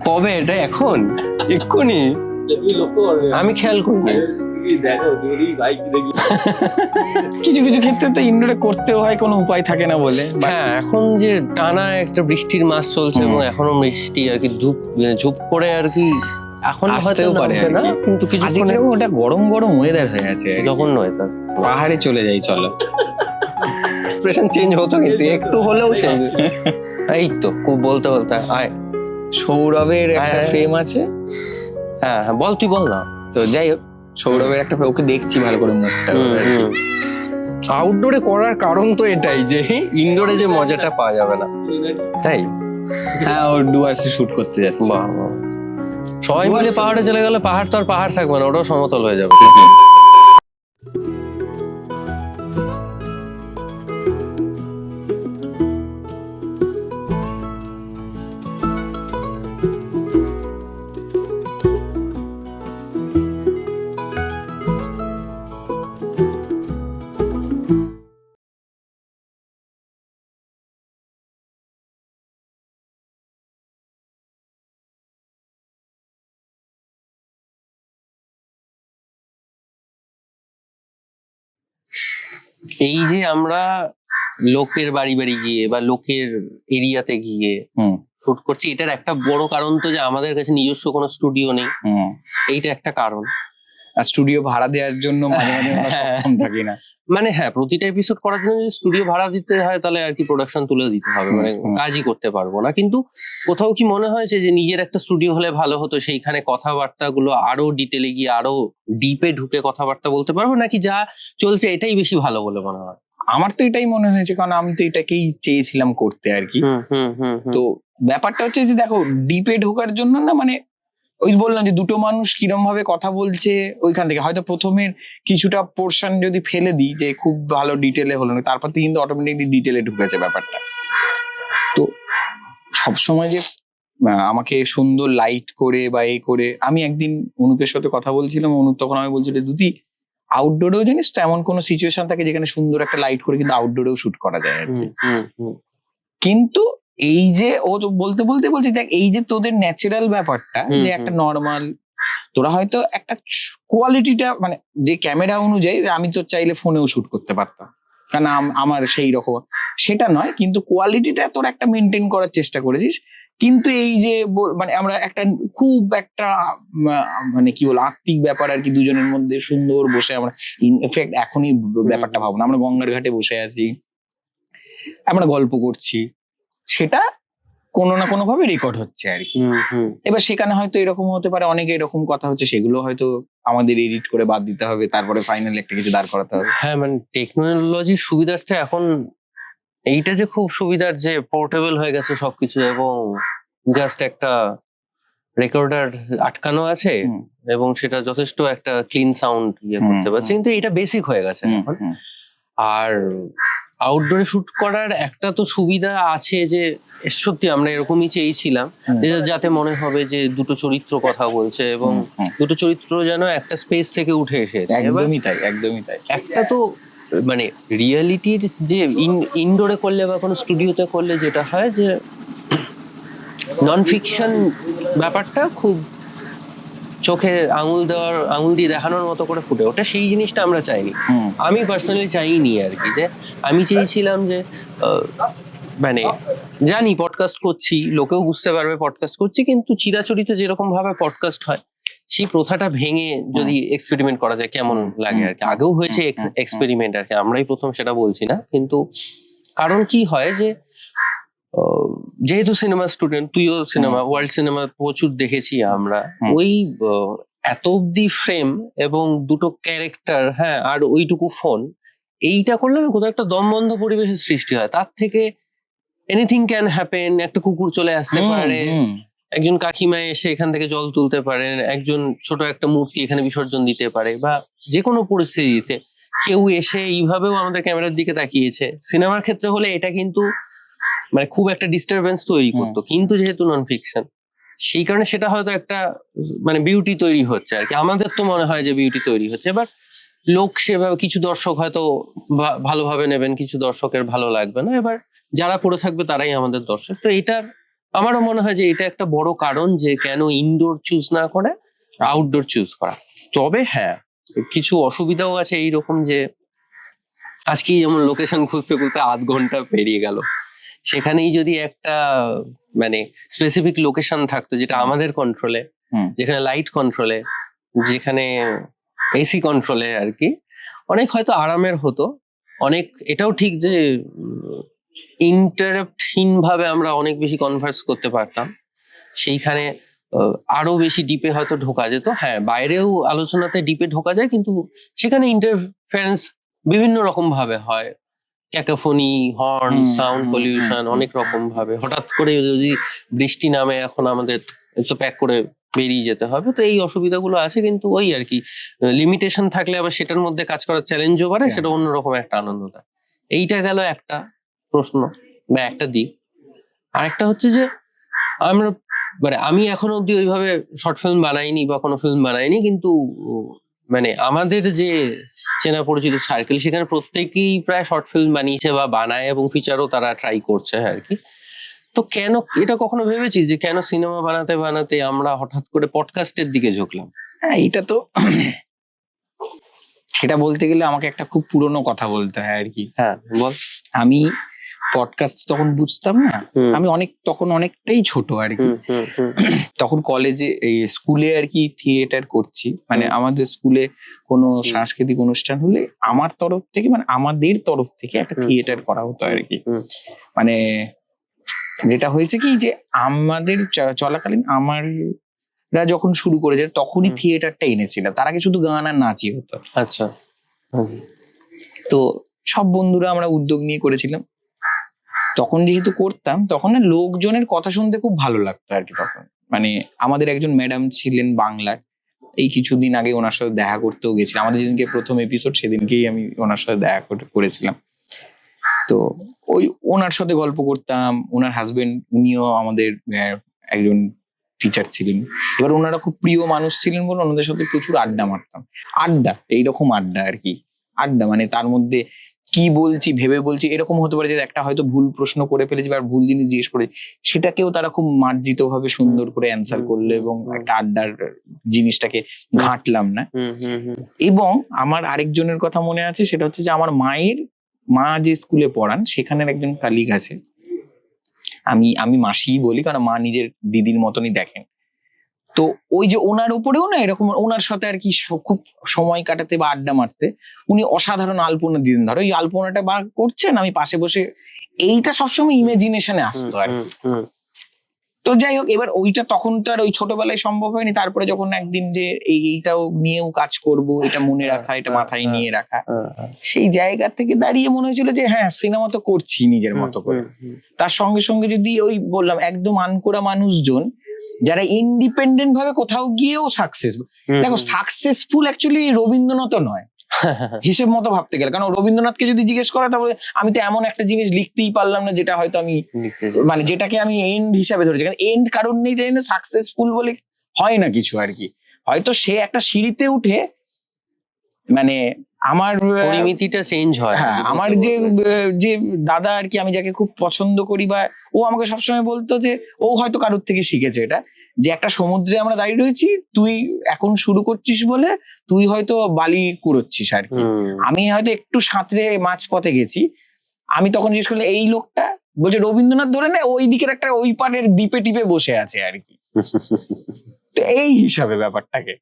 কবে এটা? এখন এক্ষুনি? আমি খেয়াল করিনি। কিছু কিছু ক্ষেত্রে তো ইনডোরে করতেও হয়, কোনো উপায় থাকে না বলে। হ্যাঁ, এখন যে টানা একটা বৃষ্টির মাস চলছে এবং এখনো বৃষ্টি আর কি ঝুপ করে আর কি এখন হয়তো আসতেও পারে নামবে না, কিন্তু কিছুক্ষণ ওটা গরম গরম ওয়েদার হয়ে আছে। যখন নয় তার পাহাড়ে চলে যাই চলো, এক্সপ্রেশন চেঞ্জ হতো কিন্তু একটু হলেও চেঞ্জ। এই তো খুব বলতে বলতে আয়। সৌরভের একটা ফ্রেম আছে। হ্যাঁ হ্যাঁ, বল, তুই বল না। তো যাই হোক, সৌরভের একটা ওকে দেখছি ভালো করে মুখটা। আউটডোরে করার কারণ তো এটাই যে ইনডোরে যে মজাটা পাওয়া যাবে না, তাই। হ্যাঁ, ও ডুয়ার্সে শুট করতে যাচ্ছে। বাহ, সবাই মিলে পাহাড়ে চলে গেলে পাহাড় তো আর পাহাড় থাকবে না, ওটাও সমতল হয়ে যাবে। এই যে আমরা লোকের বাড়ি বাড়ি গিয়ে বা লোকের এরিয়াতে গিয়ে শুট করছি, এটার একটা বড় কারণ তো যে আমাদের কাছে নিজস্ব কোনো স্টুডিও নেই। এইটা একটা কারণ। আর স্টুডিও ভাড়া দেওয়ার জন্য মাঝে মাঝে আমরা সক্ষম থাকি না। মানে হ্যাঁ, প্রতিটা এপিসোড করার জন্য যদি স্টুডিও ভাড়া দিতে হয় তাহলে আর কি প্রোডাকশন তুলে দিতে হবে, মানে কাজই করতে পারবো না। কিন্তু কোথাও কি মনে হয়েছে যে নিজের একটা স্টুডিও হলে ভালো হতো, সেইখানে কথাবার্তা গুলো আরো ডিটেলে গিয়ে আরো ডিপে ঢুকে কথাবার্তা বলতে পারবো, নাকি যা চলছে এটাই বেশি ভালো বলে মনে হয়? আমার তো এটাই মনে হয়েছে, কারণ আমি তো এটাকেই চেয়েছিলাম করতে আর কি। তো ব্যাপারটা হচ্ছে যে দেখো, ডিপে ঢোকার জন্য না, মানে ওই বললাম যে দুটো মানুষ কিরম ভাবে কথা বলছে, ওইখান থেকে হয়তো প্রথমের কিছুটা পোর্শন যদি ফেলে দিই যে খুব ভালো ডিটেলে হলো না, তারপর তো কিন্তু অটোমেটিকলি ডিটেলে ঢুকেছে ব্যাপারটা। তো সবসময় যে আমাকে সুন্দর লাইট করে বা এই করে, আমি একদিন অনুপের সাথে কথা বলছিলাম, অনুপ তখন আমি বলছিল দুদি আউটডোরেও জানিস তো এমন কোনো সিচুয়েশন থাকে যেখানে সুন্দর একটা লাইট করে কিন্তু আউটডোরেও শুট করা যায় আর কি। কিন্তু এই যে ও তো বলতে বলতে বলছি, দেখ এই যে তোদের ন্যাচারাল ব্যাপারটা, যে একটা নর্মাল তোরা হয়তো একটা কোয়ালিটিটা, মানে যে ক্যামেরা অনুযায়ী আমি তো চাইলে ফোনেও শুট করতে পারতাম, কারণ আমার সেই রকম সেটা নয়, কিন্তু কোয়ালিটিটা তোরা একটা মেনটেন করার চেষ্টা করেছিস। কিন্তু এই যে মানে আমরা একটা খুব একটা মানে কি বল আত্মিক ব্যাপার আর কি, দুজনের মধ্যে সুন্দর বসে আমরা ইনফ্যাক্ট এখনই ব্যাপারটা ভাবো না, আমরা গঙ্গার ঘাটে বসে আছি, আমরা গল্প করছি, সেটা কোনো না কোনো ভাবে রেকর্ড হচ্ছে আর কি। এবার সেখানে হয়তো এরকম হতে পারে, অনেকে এরকম কথা হচ্ছে, সেগুলো হয়তো আমাদের এডিট করে বাদ দিতে হবে, তারপরে ফাইনাল একটা কিছু দাঁড় করাতে হবে। হ্যাঁ, মানে টেকনোলজির সুবিধার্থে এখন এইটা যে খুব সুবিধার যে পোর্টেবল হয়ে গেছে সবকিছু, এবং জাস্ট একটা রেকর্ডার আটকানো আছে এবং সেটা যথেষ্ট একটা ক্লিন সাউন্ড ইয়ে করতে পারছে, কিন্তু এটা বেসিক হয়ে গেছে এখন। আর আউটডোরে শুট করার একটা তো সুবিধা আছে যে সত্যি আমরা এরকমই চেয়েছিলাম, যাতে মনে হবে যে দুটো চরিত্র কথা বলছে এবং দুটো চরিত্র যেন একটা স্পেস থেকে উঠে এসেছে। একদমই তাই, একদমই তাই। একটা তো মানে রিয়েলিটির যে ইনডোরে করলে বা কোনো স্টুডিওতে করলে যেটা হয় যে নন ফিকশন ব্যাপারটা খুব চোখে আঙুল দিয়ে দেখানোর মতো করে ফুটে ওঠে, সেই জিনিসটা আমরা চাইনি। আমি পার্সোনালি চাইনি আর কি, যে আমি চেয়েছিলাম যে মানে জানি পডকাস্ট করছি, লোকেও বুঝতে পারবে পডকাস্ট করছি, কিন্তু চিরাচরিত যেরকম ভাবে পডকাস্ট হয় সেই প্রথাটা ভেঙে যদি এক্সপেরিমেন্ট করা যায় কেমন লাগে আর কি। আগেও হয়েছে এক্সপেরিমেন্ট আর কি, আমরাই প্রথম সেটা বলছি না, কিন্তু কারণ কি হয় যে যেহেতু সিনেমা স্টুডেন্ট, তুইও সিনেমা ওয়ার্ল্ড সিনেমা প্রচুর দেখেছি আমরা, ওই এত অব্দি ফ্রেম এবং দুটো ক্যারেক্টার, হ্যাঁ, আর ওইটুকু ফোন, এইটা করলে কোথাও একটা দমবন্ধ পরিবেশের সৃষ্টি হয়। তার থেকে এনিথিং ক্যান হ্যাপেন, একটা কুকুর চলে আসতে পারে, একজন কাকিমা এসে এখান থেকে জল তুলতে পারেন, একজন ছোট একটা মূর্তি এখানে বিসর্জন দিতে পারে, বা যে কোনো পরিস্থিতিতে কেউ এসে এইভাবেও আমাদের ক্যামেরার দিকে তাকিয়েছে। সিনেমার ক্ষেত্রে হলে এটা কিন্তু মানে খুব একটা ডিস্টারবেন্স তৈরি করতো, কিন্তু যেহেতু নন ফিকশন সেই কারণে সেটা হয়তো একটা মানে বিউটি তৈরি হচ্ছে আর কি। আমাদের তো মনে হয় যে বিউটি তৈরি হচ্ছে, এবার লোক সেভাবে, কিছু দর্শক হয়তো ভালোভাবে নেবেন, কিছু দর্শকের ভালো লাগবে না, এবার যারা পড়ে থাকবে তারাই আমাদের দর্শক। তো এটার আমারও মনে হয় যে এটা একটা বড় কারণ যে কেন ইনডোর চুজ না করে আউটডোর চুজ করা। তবে হ্যাঁ, কিছু অসুবিধাও আছে এইরকম যে আজকেই যেমন লোকেশন খুঁজতে খুঁজতে আধ ঘন্টা পেরিয়ে গেল, সেখানেই যদি একটা মানে স্পেসিফিক লোকেশন থাকতো যেটা আমাদের কন্ট্রোলে, যেখানে লাইট কন্ট্রোলে, যেখানে এসি কন্ট্রোলে আর কি, অনেক হয়তো আরামের হতো। অনেক এটাও ঠিক যে ইন্টারাপ্টহীন ভাবে আমরা অনেক বেশি কনভার্স করতে পারতাম, সেইখানে আরো বেশি ডিপে হয়তো ঢোকা যেত। হ্যাঁ, বাইরেও আলোচনাতে ডিপে ঢোকা যায়, কিন্তু সেখানে ইন্টারফারেন্স বিভিন্ন রকম ভাবে হয়, ক্যাকোফোনি, হর্ন, সাউন্ড পলিউশন, অনেক রকম ভাবে। হঠাৎ করে যদি বৃষ্টি নামে, এখন আমাদের তো প্যাক করে বেরিয়ে যেতে হবে, তো এই অসুবিধাগুলো আছে। কিন্তু ওই আর কি, লিমিটেশন থাকলে আবার সেটার মধ্যে কাজ করার চ্যালেঞ্জও বাড়ে, সেটা অন্যরকম একটা আনন্দ দেয়। এইটা গেল একটা প্রশ্ন বা একটা দিক। আরেকটা হচ্ছে যে আমরা মানে আমি এখনো অব্দি ওইভাবে শর্ট ফিল্ম বানাইনি বা কোনো ফিল্ম বানাইনি, কিন্তু মানে আমাদের যে চেনা পরিচিত সার্কেল, সেখানে প্রত্যেকেই প্রায় শর্ট ফিল্ম বানিয়েছে বা বানায়, এবং ফিচারও তারা ট্রাই করছে আর কি। তো কেন এটা কখনো ভেবেছিস যে কেন সিনেমা বানাতে বানাতে আমরা হঠাৎ করে পডকাস্টের দিকে ঝুঁকলাম? হ্যাঁ, এটা তো সেটা বলতে গেলে আমাকে একটা খুব পুরনো কথা বলতে হয় আর কি। হ্যাঁ বল। আমি পডকাস্ট তখন বুঝতাম না, আমি তখন অনেকটাই ছোট আর কি। তখন কলেজে এই স্কুলে আর কি থিয়েটার করছি, মানে আমাদের স্কুলে কোনো সাংস্কৃতিক অনুষ্ঠান হলে আমার তরফ থেকে, মানে আমাদের তরফ থেকে একটা থিয়েটার করা হতো আর কি। মানে যেটা হয়েছে কি যে আমাদের চলাকালীন আমাররা যখন শুরু করেছে তখনই থিয়েটারটা এনেছিল, তার আগে শুধু গান আর নাচই হতো। আচ্ছা। তো সব বন্ধুরা আমরা উদ্যোগ নিয়ে করেছিলাম। তখন যেহেতু করতাম, তখন না লোকজনের কথা শুনতে খুব ভালো লাগতো আর কি। তখন মানে আমাদের একজন ম্যাডাম ছিলেন বাংলার, এই কিছুদিন আগে ওনার সাথে দেখা করতেও গেছিলাম। আমাদের যেদিনকে প্রথম এপিসোড সেদিনকেই আমি ওনার সাথে দেখা করেছিলাম। তো ওই ওনার সাথে গল্প করতাম। ওনার হাজবেন্ড, উনিও আমাদের একজন টিচার ছিলেন। এবার ওনারা খুব প্রিয় মানুষ ছিলেন বলে ওনাদের সাথে প্রচুর আড্ডা মারতাম। আড্ডা, এইরকম আড্ডা আর কি। আড্ডা মানে তার মধ্যে কি বলছি ভেবে বলছি, এরকম হতে পারে যে একটা হয়তো ভুল প্রশ্ন করে ফেলেছি বা ভুল জিনিস জিজ্ঞেস করে, সেটাকেও তারা খুব মার্জিত ভাবে সুন্দর করে অ্যান্সার করলো এবং একটা আড্ডার জিনিসটাকে ঘাঁটলাম না। এবং আমার আরেকজনের কথা মনে আছে, সেটা হচ্ছে যে আমার মা যে স্কুলে পড়ান সেখানের একজন কালিগ আছে, আমি মাসিই বলি কারণ মা নিজের দিদির মতনই দেখেন। তো ওই যে ওনার উপরেও না এরকম ওনার সাথে আর কি খুব সময় কাটাতে বা আড্ডা মারতে উনি অসাধারণ আলপনা দিতেন। ধরো এই আলপনাটা বার করছেন, আমি পাশে বসে, এইটা সবসময় ইমাজিনেশনে আসতো আর কি। তো যাই হোক, এবার ওইটা তখন তো আর ওই ছোটবেলায় সম্ভব হয়নি। তারপরে যখন একদিন যে এইটাও নিয়েও কাজ করব, এটা মনে রাখা, এটা মাথায় নিয়ে রাখা, সেই জায়গা থেকে দাঁড়িয়ে মনে হয়েছিল যে হ্যাঁ, সিনেমা তো করছি নিজের মতো করে। তার সঙ্গে সঙ্গে যদি ওই বললাম একদম আনকোড়া মানুষজন যারা ইন্ডিপেন্ডেন্ট ভাবে কোথাও গিয়েও সাকসেসফুল, দেখো সাকসেসফুল অ্যাকচুয়ালি রবীন্দ্রনাথ নয় হিসেব মতো ভাবতে গেলে। কারণ রবীন্দ্রনাথকে যদি জিজ্ঞেস করা, তাহলে আমি তো এমন একটা জিনিস লিখতেই পারলাম না যেটা হয়তো আমি মানে যেটাকে আমি এন্ড হিসাবে ধরেছি। কারণ এন্ড কারণ নেই, তাই না সাকসেসফুল বলে হয় না কিছু আর কি। হয়তো সে একটা সিঁড়িতে উঠে মানে আমার পরিমিতিটা চেঞ্জ হয়। হ্যাঁ, আমার যে দাদা আর কি, আমি যাকে খুব পছন্দ করি, বা ও আমাকে সবসময় বলতো যে ও হয়তো কারোর থেকে শিখেছে এটা, যে একটা সমুদ্রে আমরা দাঁড়িয়ে রয়েছি, তুই এখন শুরু করছিস বলে তুই হয়তো বালি কুড়োচ্ছিস আর কি, আমি হয়তো একটু সাঁতরে মাঝপথে গেছি। আমি তখন জিজ্ঞেস করলে এই লোকটা বলছে রবীন্দ্রনাথ ধরে নেয় ওই দিকের একটা ওই পারের দ্বীপে টিপে বসে আছে আর কি। তো এই হিসাবে ব্যাপারটাকে,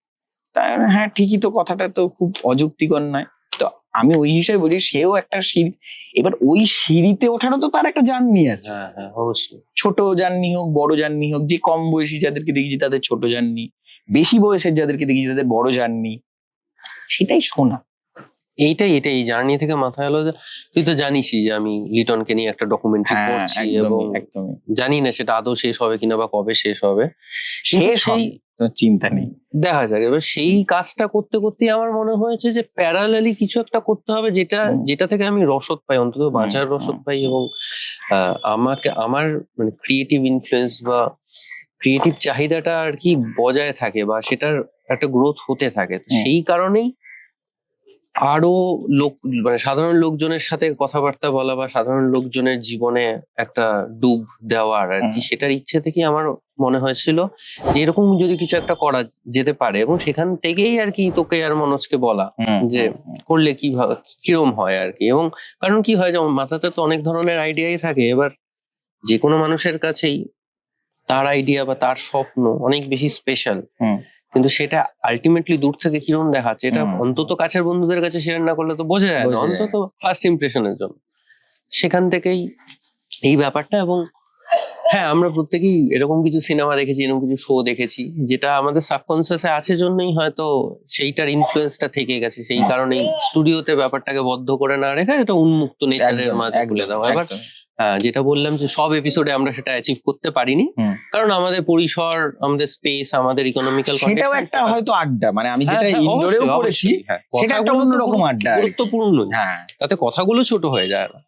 হ্যাঁ ঠিকই তো, কথাটা তো খুব অযৌক্তিকর নয়। তো আমি ওই হিসাবে বলি সেও একটা সিঁড়ি, এবার ওই সিঁড়িতে ওঠারও তো তার একটা জার্নি আছে। অবশ্যই, ছোট জার্নি হোক বড় জার্নি হোক, যে কম বয়সী যাদেরকে দেখেছি তাদের ছোট জার্নি, বেশি বয়সের যাদেরকে দেখেছি তাদের বড় জার্নি, সেটাই শোনা। এটাই জার্নি থেকে মাথায় এলো যে তুই তো জানিসই যে আমি লিটনকে নিয়ে একটা ডকুমেন্টারি করছি, এবং জানি না সেটা আদৌ শেষ হবে কিনা বা কবে শেষ হবে, সেই চিন্তা নেই, দেখা যাক। এবার সেই কাজটা করতে করতে আমার মনে হয়েছে যে প্যারালালি কিছু একটা করতে হবে যেটা থেকে আমি রসদ পাই, অন্তত বাঁচার রসদ পাই, এবং আমার মানে ক্রিয়েটিভ ইনফ্লুয়েন্স বা ক্রিয়েটিভ চাহিদাটা আর কি বজায় থাকে, বা সেটার একটা গ্রোথ হতে থাকে। সেই কারণেই আরো লোক মানে সাধারণ লোকজনের সাথে কথাবার্তা বলা বা সাধারণ লোকজনের জীবনে একটা ডুব দেওয়ার আর কি, সেটার ইচ্ছে থেকেই আমার মনে হয়েছিল যে এরকম যদি কিছু একটা করা যেতে পারে, এবং সেখান থেকেই আর কি তোকে আর মনোজকে বলা যে করলে কি কিরম হয় আর কি। এবং কারণ কি হয়, যেমন মাথাতে তো অনেক ধরনের আইডিয়াই থাকে, এবার যে কোনো মানুষের কাছেই তার আইডিয়া বা তার স্বপ্ন অনেক বেশি স্পেশাল, কিন্তু সেটা আলটিমেটলি দূর থেকে কিরম দেখাচ্ছে এটা অন্তত কাছের বন্ধুদের কাছে শেয়ার না করলে তো বোঝা যায় না, অন্তত ফার্স্ট ইমপ্রেশনের জন্য। সেখান থেকেই এই ব্যাপারটা। এবং হ্যাঁ, আমরা প্রত্যেকেই এরকম কিছু সিনেমা দেখেছি, এরকম কিছু শো দেখেছি যেটা আমাদের সাবকনসিয়াসে আছে জন্যই হয়তো সেইটার ইনফ্লুয়েন্সটা থেকে গেছে। সেই কারণেই স্টুডিওতে ব্যাপারটাকে বদ্ধ করে না রেখে এটা উন্মুক্ত নেচারের মাঝে খুলে দেওয়া। এবার হ্যাঁ, যেটা বললাম যে সব এপিসোডে আমরা সেটা অ্যাচিভ করতে পারিনি, কারণ আমাদের পরিসর, আমাদের স্পেস, আমাদের ইকোনমিক্যাল কন্ডিশন। সেটাও একটা হয়তো আড্ডা, মানে আমি যেটা ইনডোরেও করেছি সেটা একটা অন্যরকম আড্ডা, গুরুত্বপূর্ণ। হ্যাঁ, তাতে কথাগুলো ছোট হয়ে যায় না।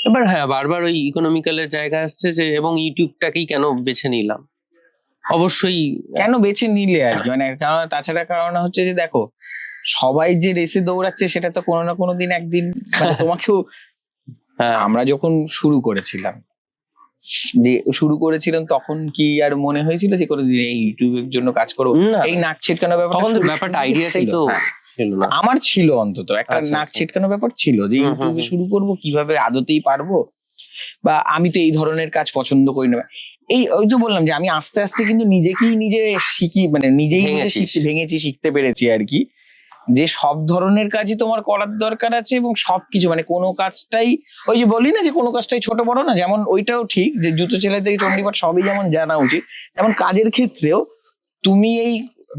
এবার হ্যাঁ, বারবার ওই ইকোনমিক্যালের জায়গা আসছে যে, এবং ইউটিউবটাকেই কেন বেছে নিলাম। অবশ্যই কেন বেছে নিলে আর কি, মানে কারণ তাছাড়া কারণ হচ্ছে যে দেখো, সবাই যে রেসে দৌড়াচ্ছে সেটা তো কোনো না কোনো দিন একদিন তোমাকেও আমরা যখন শুরু করেছিলাম তখন কি আর মনে হয়েছিল যে কোনোদিন এই ইউটিউবের জন্য কাজ করবো? এই নাক ছিটকানো ব্যাপারটা আইডিয়াটাই তো আমার ছিল, অন্তত একটা নাক ছিটকানো ব্যাপার ছিল যে ইউটিউবে শুরু করব, কিভাবে আদতেই পারবো, বা আমি তো এই ধরনের কাজ পছন্দ করি না। ওই তো বললাম যে আমি আস্তে আস্তে কিন্তু নিজেকেই নিজে শিখি, মানে নিজেই ভেঙেছি, শিখতে পেরেছি আর কি, যে সব ধরনের কাজই তোমার করার দরকার আছে, এবং সবকিছু মানে কোনো কাজটাই, ওই যে বলি না যে কোনো কাজটাই ছোট বড় না, যেমন ওইটাও ঠিক যে জুতো ছেলে থেকে চণ্ডীপাঠ সবই যেমন জানা উচিত, তেমন কাজের ক্ষেত্রেও তুমি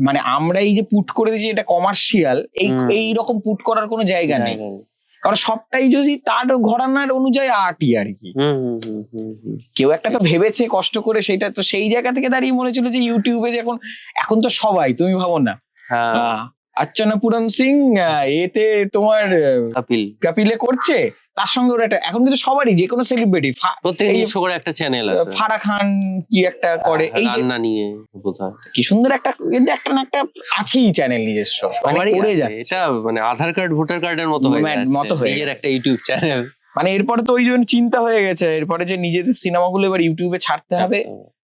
মানে আমরা এই যে পুট করে দিয়েছি এটা কমার্শিয়াল, এই রকম পুট করার কোনো জায়গা নেই, কারণ সবটাই যদি তার ঘরানার অনুযায়ী আর্টই আর কি। কেউ একটা তো ভেবেছে কষ্ট করে, সেটা তো সেই জায়গা থেকে দাঁড়িয়ে মনে হচ্ছিল যে ইউটিউবে যে এখন তো সবাই, তুমি ভাবো না আর্চনা পুরম সিং এতে তোমার কপিলে করছে, তার সঙ্গে ওরা এখন কিন্তু সবারই যে কোনো সেলিব্রিটি একটা চ্যানেল আছে, ফারা খান কি একটা করে এই রান্না নিয়ে, কি সুন্দর একটা কিন্তু একটা না একটা আছেই চ্যানেল নিজস্ব, করে যাচ্ছে। এটা মানে আধার কার্ড ভোটার কার্ডের মতো নিজের একটা ইউটিউব চ্যানেল। মানে এরপরে তো ওই জন্য চিন্তা হয়ে গেছে, এরপরে যে নিজেদের সিনেমাগুলো এবার ইউটিউবে ছাড়তে হবে,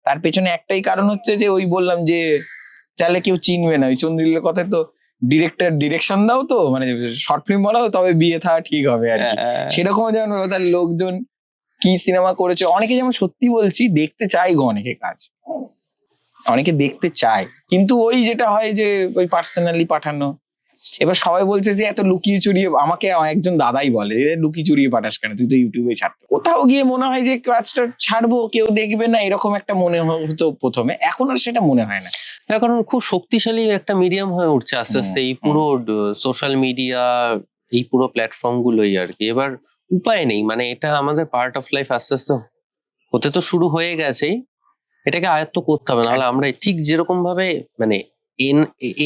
তার পেছনে একটাই কারণ হচ্ছে যে ওই বললাম যে চাইলে কেউ চিনবে না, ওই চন্দ্রিলের কথা তো ডিরেকশন দাও তো, মানে শর্ট ফিল্ম বানাও তবে বিয়ে থাকা ঠিক হবে আর কি, সেরকম যেমন তার লোকজন কি সিনেমা করেছে, অনেকে যেমন সত্যি বলছি দেখতে চাই গো, অনেকে কাজ অনেকে দেখতে চায়, কিন্তু ওই যেটা হয় যে ওই পার্সোনালি পাঠানো, এবার সবাই বলছে যে এত লুকিয়ে চুরিয়ে, আমাকে একজন দাদাই বলে লুকিয়ে চুরিয়ে পাঠাস কেন, তুই তো ইউটিউবে ছাড়তে, কোথাও গিয়ে মনে হয় যে কাজটা ছাড়বো কেউ দেখবে না, এরকম একটা মনে হতো প্রথমে, এখন আর সেটা মনে হয় না, কারণ খুব শক্তিশালী একটা মিডিয়াম হয়ে উঠছে আস্তে আস্তে এই পুরো সোশ্যাল মিডিয়া, এই পুরো প্ল্যাটফর্ম গুলোই আর কি। এবার উপায় নেই, মানে এটা আমাদের পার্ট অফ লাইফ, আস্তে আস্তে হতে তো শুরু হয়ে গেছেই, এটাকে আয়ত্ত করতে হবে, নাহলে আমরা ঠিক যেরকম ভাবে মানে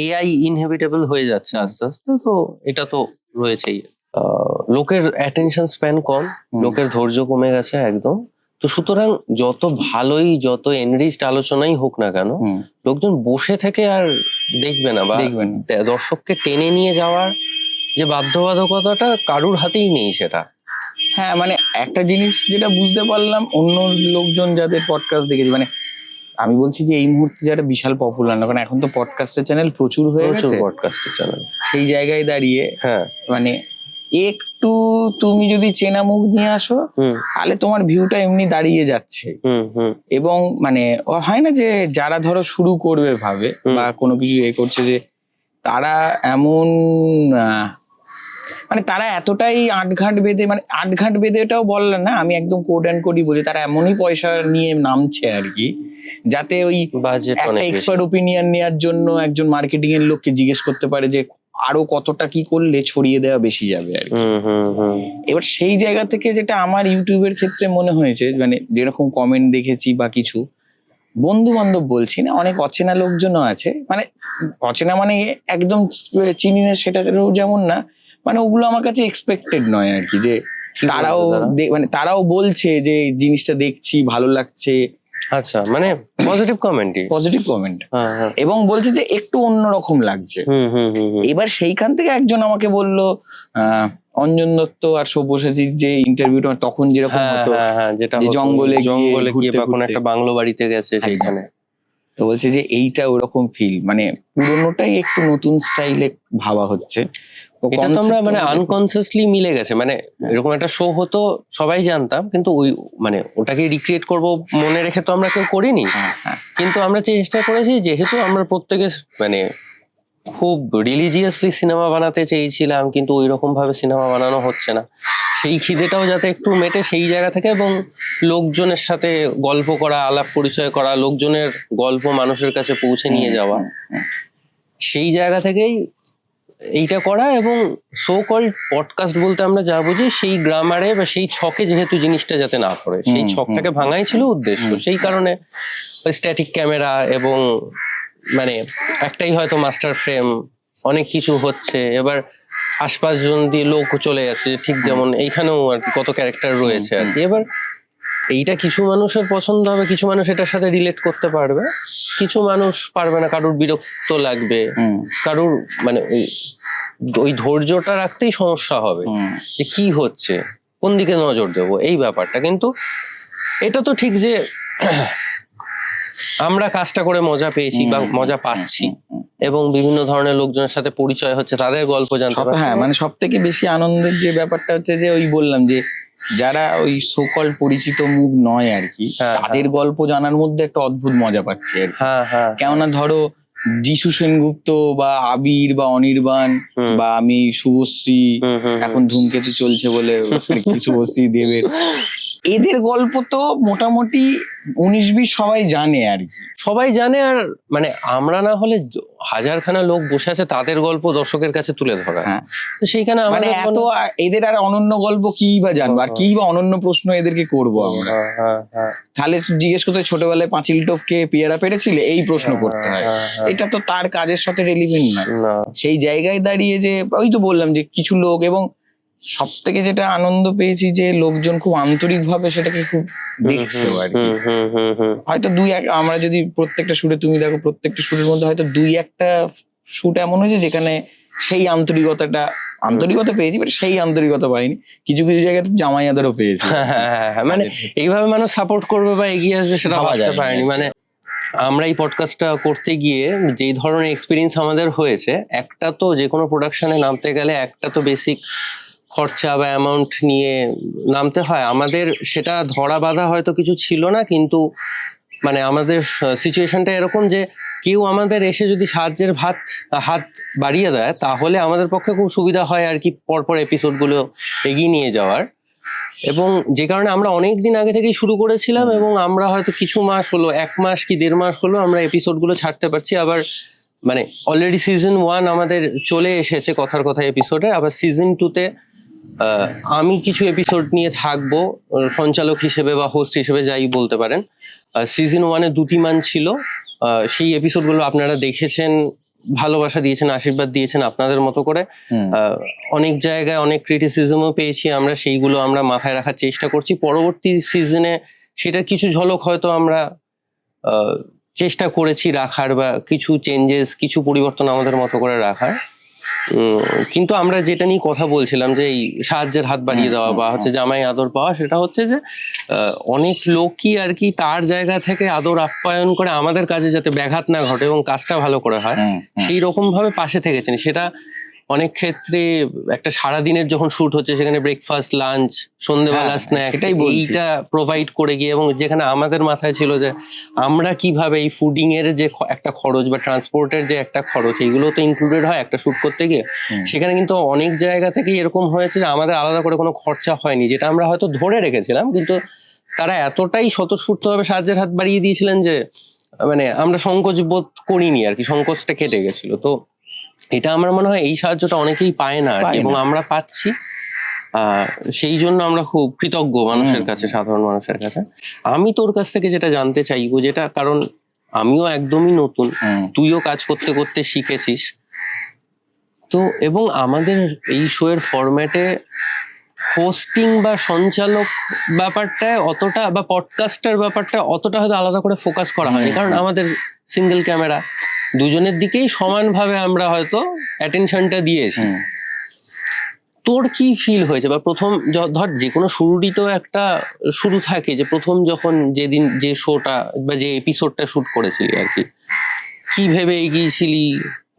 এআই ইনহেভিটেবল হয়ে যাচ্ছে আস্তে আস্তে, তো এটা তো রয়েছেই। লোকের অ্যাটেনশন স্প্যান কম, লোকের ধৈর্য কমে গেছে একদম, তো সুতরাং যত ভালোই যত এনরিচড আলোচনাই হোক না কেন, লোকজন বসে থেকে আর দেখবে না, বা দর্শককে টেনে নিয়ে যাওয়ার যে বাধ্যবাধকতাটা কারুর হাতেই নেই সেটা। হ্যাঁ, মানে একটা জিনিস যেটা বুঝতে পারলাম, অন্য লোকজন যাদের পডকাস্ট দেখেছি, মানে আমি বলছি যে এই মুহূর্তে যারা বিশাল পপুলার না, কারণ এখন তো পডকাস্টের চ্যানেল প্রচুর হয়ে গেছে, পডকাস্টের চ্যানেল, সেই জায়গায় দাঁড়িয়ে মানে একটু তুমি যদি চেনা মুখ নিয়ে আসো, তাহলে তোমার ভিউটা এমনি দাঁড়িয়ে যাচ্ছে। এবং মানে হয় না যে যারা ধরো শুরু করবে ভাবে বা কোনো কিছু করছে, যে তারা এমন মানে তারা এতটাই আটঘাট বেঁধে, মানে আটঘাট বেঁধেটাও বললেন না, আমি একদম কোড অ্যান্ড কোডই বলি, তারা এমনই পয়সা নিয়ে নামছে আর কি, যাতে ওই একটা এক্সপার্ট ওপিনিয়ন নেওয়ার জন্য একজন মার্কেটিং এর লোককে জিজ্ঞেস করতে পারে যে আরো কতটা কি করলে ছড়িয়ে দেওয়া বেশি যাবে আর কি। এবার সেই জায়গা থেকে যেটা আমার ইউটিউবের ক্ষেত্রে মনে হয়েছে, মানে যেরকম কমেন্ট দেখেছি বা কিছু বন্ধু বান্ধব বলছি না, অনেক অচেনা লোকজনও আছে, মানে অচেনা মানে একদম চিনি না সেটাও যেমন না, মানে ওগুলো আমার কাছে এক্সপেক্টেড নয় আর কি, যে তারাও মানে তারাও বলছে যে জিনিসটা দেখছি ভালো লাগছে, আচ্ছা, মানে পজিটিভ কমেন্টই। পজিটিভ কমেন্ট, হ্যাঁ হ্যাঁ। এবং বলছে যে একটু অন্যরকম লাগছে। হুম হুম হুম হুম। এবার সেইখান থেকে একজন আমাকে বললো অঞ্জন দত্ত আর সব্যসাচীর যে ইন্টারভিউটা তখন যেরকম হ্যাঁ হতো, হ্যাঁ হ্যাঁ, যেটা যে হতো, জঙ্গলে গিয়ে গিয়ে বা কোনো ঘুরতে। একটা বাংলো বাড়িতে গেছে সেইখানে। তো বলছে যে এইটা ওরকম ফিল, মানে পুরোনোটাই একটু নতুন স্টাইলে ভাবা হচ্ছে। এটা তো আমরা মানে concept আনকনসিয়াসলি মিলে গেছে, মানে এরকম একটা শো হতো সবাই জানতাম, কিন্তু ওই মানে ওটাকে রিক্রিয়েট করব মনে রেখে তো আমরা কেউ করিনি। কিন্তু আমরা চেষ্টা করেছি, যেহেতু আমরা প্রত্যেকে মানে খুব রিলিজিয়াসলি সিনেমা বানাতে চেয়েছিলাম, কিন্তু ওই রকম ভাবে সিনেমা বানানো হচ্ছে না, সেই খিদেটাও যাতে একটু মেটে সেই জায়গা থেকে, এবং লোকজনের সাথে গল্প করা, আলাপ পরিচয় করা, লোকজনের গল্প মানুষের কাছে পৌঁছে নিয়ে যাওয়া, সেই জায়গা থেকেই এইটা করা। এবং সো কল্ড পডকাস্ট বলতে আমরা যা বুঝি সেই গ্রামারে বা সেই ছকে যেহেতু জিনিসটা যাতে না পড়ে, সেই ছকটাকে ভাঙাই ছিল উদ্দেশ্য। সেই কারণে স্ট্যাটিক ক্যামেরা এবং মানে একটাই হয়তো মাস্টার ফ্রেম, অনেক কিছু হচ্ছে, এবার আশপাশ জন দিয়ে লোক চলে যাচ্ছে, ঠিক যেমন এইখানেও আর কি কত ক্যারেক্টার রয়েছে আর কি। এবার এইটা কিছু মানুষের পছন্দ হবে, কিছু মানুষ এটার সাথে রিলেট করতে পারবে, কিছু মানুষ পারবে না, কারুর বিরক্ত লাগবে, কারুর মানে ওই ধৈর্যটা রাখতেই সমস্যা হবে যে কি হচ্ছে, কোন দিকে নজর দেবো, এই ব্যাপারটা। কিন্তু এটা তো ঠিক যে আমরা কাজটা করে মজা পেয়েছি বা মজা পাচ্ছি, এবং বিভিন্ন ধরনের লোকজনের সাথে পরিচয় হচ্ছে, তাদের গল্প জানতে পারছি। হ্যাঁ, মানে সব থেকে বেশি আনন্দের যে ব্যাপারটা হচ্ছে যে ওই বললাম যে যারা ওই সকল পরিচিত মুখ নয় আর কি, তাদের গল্প জানার মধ্যে একটা অদ্ভুত মজা পাচ্ছি আর কি। কেননা ধরো যিশু সেনগুপ্ত বা আবির বা অনির্বাণ বা আমি শুভশ্রী, এখন ধূমকেতু চলছে বলে শুভশ্রী দেবের, এদের গল্প তো মোটামুটি 19-20 সবাই জানে আর কি, সবাই জানে। আর মানে আমরা না হলে হাজারখানা লোক বসে আছে, তাদের গল্প দর্শকের কাছে তুলে ধরা, তো সেইখানে মানে এত এদের আর অনন্য গল্প কি বা জানবো, আর কি বা অনন্য প্রশ্ন এদেরকে করবো আমরা। তাহলে জিজ্ঞেস করতে ছোটবেলায় পাঁচিল টপকে পেয়ারা পেরেছিলে, এই প্রশ্ন করতে হয়। এটা তো তার কাজের সাথে রিলেভেন্ট না। সেই জায়গায় দাঁড়িয়ে যে ওই তো বললাম যে কিছু লোক, এবং সব থেকে যেটা আনন্দ পেয়েছি যে লোকজন খুব আন্তরিক ভাবে সেটাকে খুব দেখছে আর কি। হয়তো আমরা যদি প্রত্যেকটা শুটে, তুমি দেখো প্রত্যেকটা শুটের মধ্যে হয়তো 2-1টা শুট এমন হয়েছে যেখানে সেই আন্তরিকতা পেয়েছি, বাট সেই আন্তরিকতা পাইনি। কিছু কিছু জায়গায় জামাই আদরও পেয়েছি, মানে এইভাবে মানুষ সাপোর্ট করবে বা এগিয়ে আসবে সেটা ভাবতে পারেনি। মানে আমরা এই পডকাস্টটা করতে গিয়ে যেই ধরনের এক্সপিরিয়েন্স আমাদের হয়েছে, একটা তো যে কোনো প্রোডাকশনে নামতে গেলে একটা তো বেসিক খরচা বা অ্যামাউন্ট নিয়ে নামতে হয়। আমাদের সেটা ধরা বাঁধা হয়তো কিছু ছিল না, কিন্তু মানে আমাদের সিচুয়েশনটা এরকম যে কেউ আমাদের এসে যদি সাহায্যের হাত বাড়িয়ে দেয়, তাহলে আমাদের পক্ষে খুব সুবিধা হয় আর কি পরপর এপিসোডগুলো এগিয়ে নিয়ে যাওয়ার। এবং যে কারণে আমরা অনেক দিন আগে থেকেই শুরু করেছিলাম, এবং আমরা হয়তো কিছু মাস হলো, 1 মাস কি 1.5 মাস হলো আমরা এপিসোডগুলো ছাড়তে পারছি। আবার মানে অলরেডি সিজন 1 আমাদের চলে এসেছে কথার কথা এপিসোডে, আবার সিজন 2-তে আমি কিছু এপিসোড নিয়ে থাকবো সঞ্চালক হিসেবে বা হোস্ট হিসেবে, যাই বলতে পারেন। সিজন 1-এ দ্যুতিমান ছিল, সেই এপিসোডগুলো আপনারা দেখেছেন, ভালোবাসা দিয়েছেন, আশীর্বাদ দিয়েছেন আপনাদের মতো করে। অনেক জায়গায় অনেক ক্রিটিসিজমও পেয়েছি আমরা, সেইগুলো আমরা মাথায় রাখার চেষ্টা করছি। পরবর্তী সিজনে সেটার কিছু ঝলক হয়তো আমরা চেষ্টা করেছি রাখার, বা কিছু চেঞ্জেস, কিছু পরিবর্তন আমাদের মতো করে রাখার। কিন্তু আমরা যেটা নিয়ে কথা বলছিলাম যে এই সাহায্যের হাত বাড়িয়ে দেওয়া বা হচ্ছে জামাই আদর পাওয়া, সেটা হচ্ছে যে অনেক লোকই আর কি তার জায়গা থেকে আদর আপ্যায়ন করে আমাদের কাজে যাতে ব্যাঘাত না ঘটে এবং কাজটা ভালো করে হয়, সেই রকম ভাবে পাশে থেকেছেন। সেটা অনেক ক্ষেত্রে একটা সারাদিনের যখন শুট হচ্ছে, সেখানে ব্রেকফাস্ট, লাঞ্চ, সন্ধ্যেবেলা স্ন্যাক্স, এইটা প্রোভাইড করে গিয়ে, এবং যেখানে আমাদের মাথায় ছিল যে আমরা কিভাবে এই ফুডিং এর যে একটা খরচ বা ট্রান্সপোর্টের যে একটা খরচ, এইগুলো তো ইনক্লুডেড হয় একটা শুট করতে গিয়ে। সেখানে কিন্তু অনেক জায়গা থেকে এরকম হয়েছে যে আমাদের আলাদা করে কোনো খরচা হয়নি, যেটা আমরা হয়তো ধরে রেখেছিলাম, কিন্তু তারা এতটাই স্বতঃস্ফূর্তভাবে সাহায্যের হাত বাড়িয়ে দিয়েছিলেন যে মানে আমরা সংকোচ বোধ করিনি আর কি, সংকোচটা কেটে গেছিল। তো এটা আমার মনে হয় এই সাহায্যটা অনেকেই পায় না, এবং আমরা পাচ্ছি। সেই জন্য আমরা খুব কৃতজ্ঞ মানুষের কাছে, সাধারণ মানুষের কাছে। আমি তোর কাছ থেকে যেটা জানতে চাইবো, যেটা কারণ আমিও একদমই নতুন, তুইও কাজ করতে করতে শিখেছিস তো, এবং আমাদের এই শো এর ফরম্যাটে হোস্টিং বা সঞ্চালক ব্যাপারটা অতটা, বা পডকাস্টার ব্যাপারটা অতটা হয়তো আলাদা করে ফোকাস করা হয়নি, কারণ আমাদের সিঙ্গেল ক্যামেরা, দুজনের দিকেই সমানভাবে আমরা হয়তো অ্যাটেনশনটা দিয়েছি। তোর কি ফিল হয়েছে, বা প্রথম ধর যে কোনো শুরুরই তো একটা শুরু থাকে, যে প্রথম যখন যেদিন যে শোটা বা যে এপিসোডটা শুট করেছিলি আর কি, কি ভেবে এগিয়েছিলি,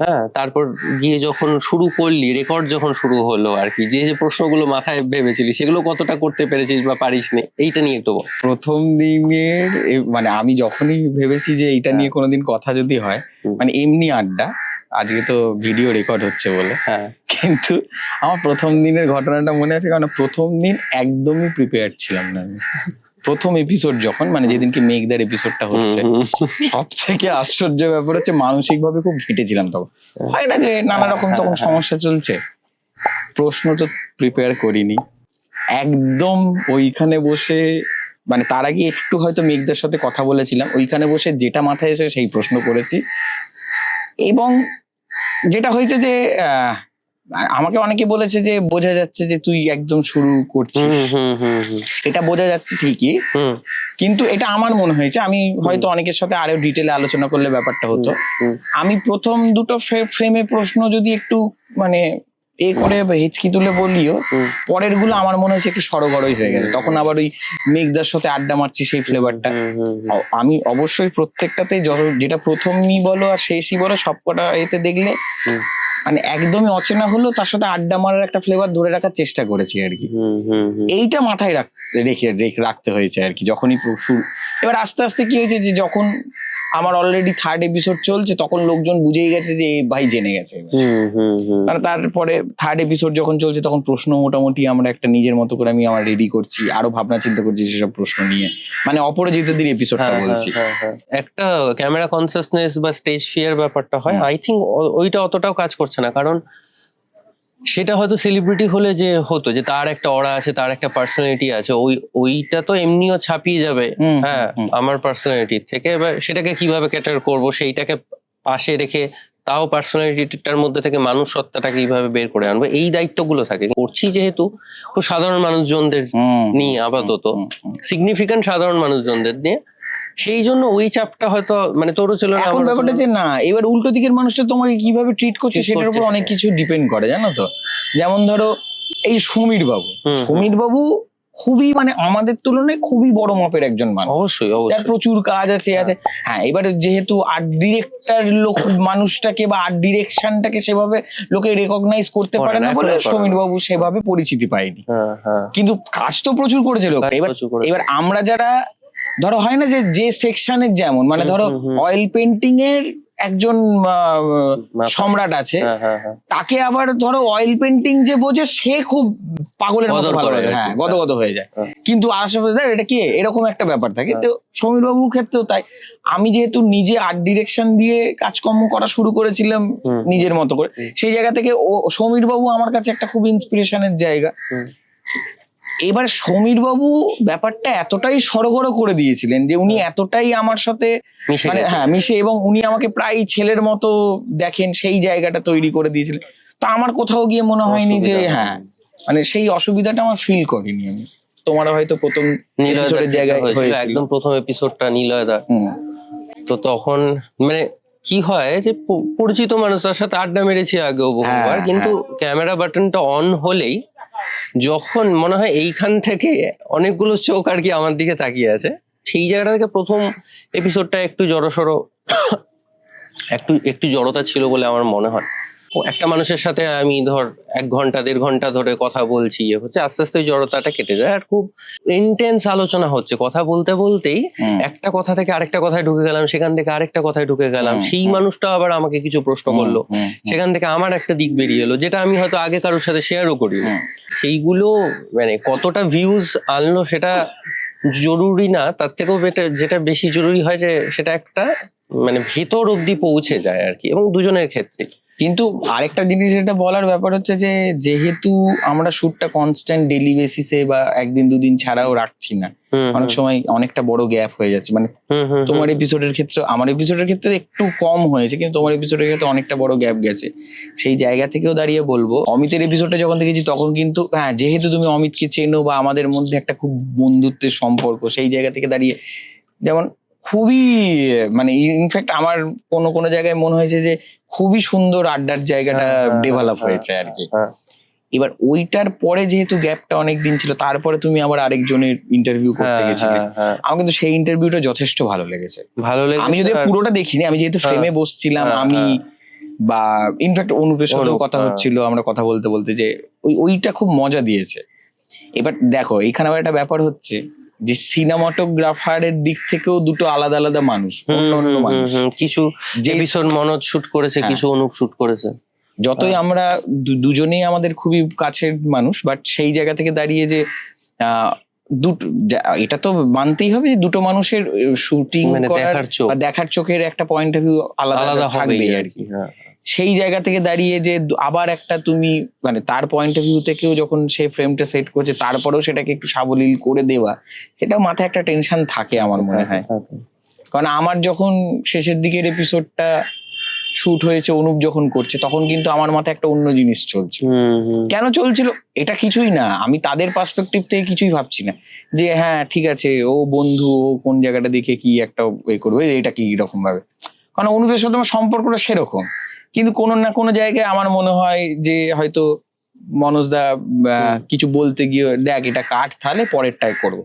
হ্যাঁ, তারপর গিয়ে যখন শুরু করলি, রেকর্ড যখন শুরু হলো আর কি, যে যে প্রশ্নগুলো মাথায় ভেবেছিলি সেগুলো কতটা করতে পেরেছিস বা পারিস নি, এইটা নিয়ে একটু বল। প্রথম দিনের মানে আমি যখনই ভেবেছি যে এইটা নিয়ে কোনোদিন কথা যদি হয়, মানে এমনি আড্ডা, আজকে তো ভিডিও রেকর্ড হচ্ছে বলে, হ্যাঁ, কিন্তু আমার প্রথম দিনের ঘটনাটা মনে আছে, কারণ প্রথম দিন একদমই প্রিপেয়ার ছিলাম না আমি। প্রথম এপিসোড যখন, মানে যেদিনকে মেঘদার এপিসোডটা হচ্ছে, সব থেকে আশ্চর্য ব্যাপার হচ্ছে মানসিক ভাবে খুব ঘেঁটেছিলাম। তখন হয় না যে নানা রকম তখন সমস্যা চলছে, প্রশ্ন তো প্রিপেয়ার করিনি, একদম ওইখানে বসে, মানে তার আগে একটু হয়তো মেঘদার সাথে কথা বলেছিলাম, ওইখানে বসে যেটা মাথায় এসে সেই প্রশ্ন করেছি। এবং যেটা হয়েছে যে আমাকে অনেকে বলেছে যে বোঝা যাচ্ছে যে তুই একদম শুরু করছিস, এটা বোঝা যাচ্ছে ঠিকই, কিন্তু এটা আমার মনে হয়েছে, আমি হয়তো অনেকের সাথে আরো ডিটেলে আলোচনা করলে ব্যাপারটা হতো। আমি প্রথম দুটো ফ্রেমে প্রশ্ন যদি একটু মানে এ করে হিচকি তুলে বলিও, পরের গুলো আমার মনে হচ্ছে একটু সড়গড়ই হয়ে গেছে। তখন আবার ওই মেঘদার সাথে আড্ডা মারছি সেই ফ্লেভারটা আমি অবশ্যই প্রত্যেকটাতেই, যেটা প্রথমই বলো আর শেষই বলো, সবকটা এতে দেখলে মানে একদমই অচেনা হলো, তার সাথে আড্ডা মারার একটা ফ্লেভার ধরে রাখার চেষ্টা করেছি আর কি। এইটা মাথায় রাখতে হয়েছে আর কি যখনই শুরু। এবার আস্তে আস্তে কি হয়েছে যে যখন আমার অলরেডি থার্ড এপিসোড চলছে, তখন লোকজন বুঝেই গেছে যে ভাই জেনে গেছে। আর তারপরে থার্ড এপিসোড যখন চলছে, তখন প্রশ্ন মোটামুটি আমরা একটা নিজের মতো করে আমি আমার রেডি করছি, আরো ভাবনা চিন্তা করছি সেসব প্রশ্ন নিয়ে, মানে অপরাজিতদের এপিসোডটা বলছি। একটা ক্যামেরা কনসাসনেস বা স্টেজ ফিয়ার ব্যাপারটা হয়, আই থিঙ্ক ওইটা অতটাও কাজ করছে না, কারণ সেটা হয়তো সেলিব্রিটি হলে যে হতো, যে তার একটা অরা আছে, তার একটা পার্সোনালিটি আছে, ওইটা তো এমনিও ছাপিয়ে যাবে হ্যাঁ আমার পার্সোনালিটির থেকে। এবার সেটাকে কিভাবে ক্যাটার করব, সেইটাকে পাশে রেখে তাও পার্সোনালিটিটার মধ্যে থেকে মানুষ সত্তাটাকে কিভাবে বের করে আনবো, এই দায়িত্বগুলো থাকে। করছি যেহেতু খুব সাধারণ মানুষজনদের নিয়ে, আপাতত সিগনিফিক্যান্ট সাধারণ মানুষজনদের নিয়ে, সেই জন্য ওই চাপটা হয়তো মানে তোরও ছিল না। এখন ব্যাপারটা যে না, এবার উল্টো দিকের মানুষটা তোমাকে কিভাবে ট্রিট করছে সেটার উপর অনেক কিছু ডিপেন্ড করে, জানো তো। যেমন ধরো এই সমীর বাবু খুবই মানে আমাদের তুলনায় খুবই বড় মাপের একজন মানুষ, অবশ্যই যার প্রচুর কাজ আছে। হ্যাঁ, এবারে যেহেতু আর্ট ডিরেক্টর লোক মানুষটাকে বা আর্ট ডিরেকশনটাকে সেভাবে লোকে রেকগনাইজ করতে পারে না বলে সমীর বাবু সেভাবে পরিচিতি পায়নি, কিন্তু কাজ তো প্রচুর করেছে লোক। এবার আমরা যারা ধরো হয় না যে সেকশনের, যেমন মানে ধরো অয়েল পেন্টিং এর একজন সম্রাট আছে, তাকে আবার ধরো অয়েল পেন্টিং যে বোঝে সে খুব পাগলের মতো ভালো লাগে, হ্যাঁ গদগদ হয়ে যায়, কিন্তু আশেপাশে এটা কি এরকম একটা ব্যাপার থাকে। তো সমীর বাবুর ক্ষেত্রেও তাই। আমি যেহেতু নিজে আর্ট ডিরেকশন দিয়ে কাজকর্ম করা শুরু করেছিলাম নিজের মতো করে, সেই জায়গা থেকে সমীর বাবু আমার কাছে একটা খুব ইন্সপিরেশনের জায়গা। এবার সমীর বাবু ব্যাপারটা এতটাই সড়গড় করে দিয়েছিলেন যে উনি এতটাই আমার সাথে মানে মিশে, এবং উনি আমাকে প্রায় ছেলের মতো দেখেন, সেই জায়গাটা তৈরি করে দিয়েছিলেন। তো আমার কোথাও গিয়ে মনে হয়নি যে মানে সেই অসুবিধাটা আমার ফিল করিনি আমি। তোমার হয়তো প্রথম এপিসোডের জায়গায় হয়েছিল, একদম প্রথম এপিসোডটা নিলয়দা, তো তখন মানে কি হয় যে পরিচিত মানুষের সাথে আড্ডা মেরেছি আগেও বহুবার, কিন্তু ক্যামেরা বাটনটা অন হলেই যখন মনে হয় এইখান থেকে অনেকগুলো চোখ আর কি আমার দিকে তাকিয়ে আছে, সেই জায়গাটা থেকে প্রথম এপিসোডটা একটু জড়সড়, একটু জড়তা ছিল বলে আমার মনে হয়। একটা মানুষের সাথে আমি ধর 1 ঘন্টা 1.5 ঘন্টা ধরে কথা বলছি, হচ্ছে আস্তে আস্তে জড়তাটা কেটে যায়, আর খুব ইন্টেন্স আলোচনা হচ্ছে। কথা বলতে বলতেই একটা কথা থেকে আরেকটা কথায় ঢুকে গেলাম, সেখান থেকে আরেকটা কথায় ঢুকে গেলাম, সেই মানুষটা আবার আমাকে কিছু প্রশ্ন করলো, সেখান থেকে আমার একটা দিক বেরিয়ে এলো যেটা আমি হয়তো আগে কারোর সাথে শেয়ারও করি। সেইগুলো মানে কতটা ভিউজ আনলো সেটা জরুরি না, তার থেকেও যেটা বেশি জরুরি হয় যে সেটা একটা মানে ভেতর অব্দি পৌঁছে যায় আর কি, এবং দুজনের ক্ষেত্রে। কিন্তু আরেকটা জিনিস যেটা বলার ব্যাপার হচ্ছে যে যেহেতু আমরা শুটটা কনস্ট্যান্ট ডেইলি বেসিসে বা একদিন দুদিন ছাড়াও রাখছি না, অনেক সময় অনেকটা বড় গ্যাপ হয়ে যাচ্ছে, মানে তোমার এপিসোডের ক্ষেত্রে, আমার এপিসোডের ক্ষেত্রে একটু কম হয়েছে, কিন্তু তোমার এপিসোডের ক্ষেত্রে অনেকটা বড় গ্যাপ গেছে। সেই জায়গা থেকেও দাঁড়িয়ে বলবো, অমিতের এপিসোডটা যখন দেখেছি তখন কিন্তু হ্যাঁ, যেহেতু তুমি অমিতকে চেনো বা আমাদের মধ্যে একটা খুব বন্ধুত্বের সম্পর্ক, সেই জায়গা থেকে দাঁড়িয়ে যেমন খুবই মানে ইনফ্যাক্ট আমার কোনো কোনো জায়গায় মনে হয়েছে যে খুবই সুন্দর আড্ডার জায়গাটা ডেভেলপ হয়েছে আর কি। এবার ওইটার পরে যেহেতু গ্যাপটা অনেক দিন ছিল, তারপরে তুমি আবার আরেকজনের ইন্টারভিউ করতে গেছিলে, আমার কিন্তু সেই ইন্টারভিউটা যথেষ্ট ভালো লেগেছে। আমি যদি পুরোটা দেখিনি, আমি যেহেতু ফ্রেমে বসছিলাম, আমি বা ইনফ্যাক্ট অনুপের সাথেও কথা হচ্ছিল, আমরা কথা বলতে বলতে, যে ওইটা খুব মজা দিয়েছে। এবার দেখো এখানে আবার একটা ব্যাপার হচ্ছে যে সিনেমাটোগ্রাফারের দিক থেকেও দুটো আলাদা আলাদা মানুষ, অন্য অন্য মানুষ। কিছু এপিসোড মনোজ শুট করেছে, কিছু অনুপ শুট করেছে। যতই আমরা দুজনেই আমাদের খুবই কাছের মানুষ, বাট সেই জায়গা থেকে দাঁড়িয়ে যে এটা তো মানতেই হবে যে দুটো মানুষের শুটিং দেখার চোখের একটা পয়েন্ট অফ ভিউ আলাদা আলাদা থাকবে আর কি। সেই জায়গা থেকে দাঁড়িয়ে যে আবার একটা তুমি মানে তার পয়েন্ট অফ ভিউ থেকেও যখন সে ফ্রেমটা সেট করছে, তারপরেও সেটাকে একটু সাবলীল করে দেওয়া, সেটাও মাথায় একটা টেনশন থাকে আমার মনে হয়। কারণ আমার যখন শেষের দিকের এপিসোডটা শুট হয়েছে, অনুপ যখন করছে, তখন কিন্তু আমার মাথায় একটা অন্য জিনিস চলছে। কেন চলছিল এটা কিছুই না, আমি তাদের পার্সপেক্টিভ থেকে কিছুই ভাবছি না যে হ্যাঁ ঠিক আছে ও বন্ধু, ও কোন জায়গাটা দেখে কি একটা এ করবে, এটা কি রকম ভাবে, কারণ অনুপের সাথে আমার সম্পর্কটা সেরকম। কিন্তু কোনো না কোনো জায়গায় আমার মনে হয় যে হয়তো মনোজদা কিছু বলতে গিয়ে দেখ এটা কাট, তাহলে পরেরটাই করবো,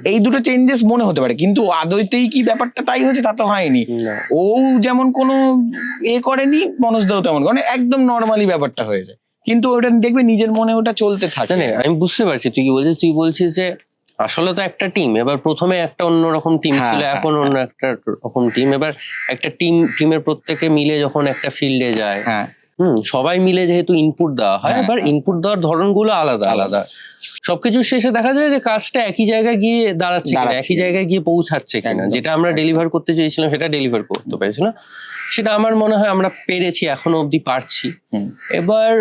এই দুটো চেঞ্জেস মনে হতে পারে। কিন্তু আদৈতেই কি ব্যাপারটা তাই হয়েছে তা তো হয়নি। ও যেমন কোনো এ করেনি, মনোজদাও তেমন, মানে একদম নর্মালি ব্যাপারটা হয়েছে, কিন্তু ওটা দেখবে নিজের মনে ওটা চলতে থাকে। আমি বুঝতে পারছি তুই কি বলছিস। তুই বলছিস যে আসলে তো একটা টিম, এবার প্রথমে একটা অন্যরকম টিম ছিল, এখন অন্য একটা রকম টিম। এবার একটা টিমের প্রত্যেকে মিলে যখন একটা ফিল্ডে যায়, সবাই মিলে যেহেতু ইনপুট দেওয়া হয়, এবার ইনপুট দেওয়ার ধরনগুলো আলাদা আলাদা, সবকিছু শেষে দেখা যায় যে কাজটা একই জায়গায় গিয়ে দাঁড়াচ্ছে কিনা, একই জায়গায় গিয়ে পৌঁছাচ্ছে কিনা, যেটা আমরা ডেলিভার করতে চেয়েছিলাম সেটা ডেলিভার করতে পেরেছিলাম, সেটা আমার মনে হয় আমরা পেরেছি, এখনো অব্দি পারছি। এবার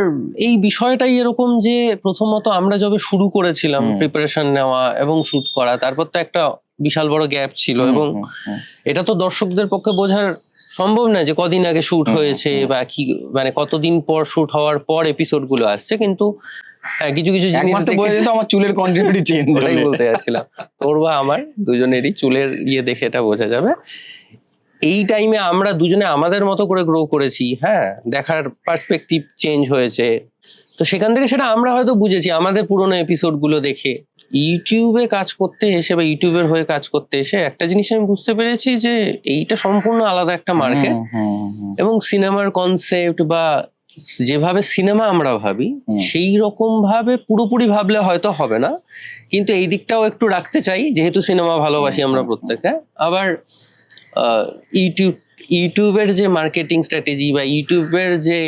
এই বিষয়টাই এরকম যে প্রথমত আমরা যবে শুরু করেছিলাম প্রিপারেশন নেওয়া এবং শুট করা, তারপর তো একটা বিশাল বড় গ্যাপ ছিল, এবং এটা তো দর্শকদের পক্ষে বোঝার সম্ভব না যে কদিন আগে শুট হয়েছে বা কি, মানে কতদিন পর শুট হওয়ার পর এপিসোড গুলো আসছে। কিন্তু কিছু কিছু জিনিস আমার চুলের কন্টিনিউটি চেঞ্জ, ওটাই বলতে যাচ্ছিলাম, তোর বা আমার দুজনেরই চুলের ইয়ে দেখে এটা বোঝা যাবে। এই টাইমে আমরা দুজনে আমাদের মতো করে গ্রো করেছি, হ্যাঁ, দেখার পার্সপেক্টিভ চেঞ্জ হয়েছে, তো সেখান থেকে সেটা আমরা হয়তো বুঝেছি আমাদের পুরোনো এপিসোড গুলো দেখে। ইউটিউবে কাজ করতে এসে বা ইউটিউবের হয়ে কাজ করতে এসে একটা জিনিস আমি বুঝতে পেরেছি যে এইটা সম্পূর্ণ আলাদা একটা মার্কেট, এবং সিনেমার কনসেপ্ট বা যেভাবে সিনেমা আমরা ভাবি সেই রকম ভাবে পুরোপুরি ভাবলে হয়তো হবে না, কিন্তু এই দিকটাও একটু রাখতে চাই, যেহেতু সিনেমা ভালোবাসি আমরা প্রত্যেকে। আবার ইউটিউবের যে মার্কেটিং স্ট্র্যাটেজি বা ইউটিউবের যে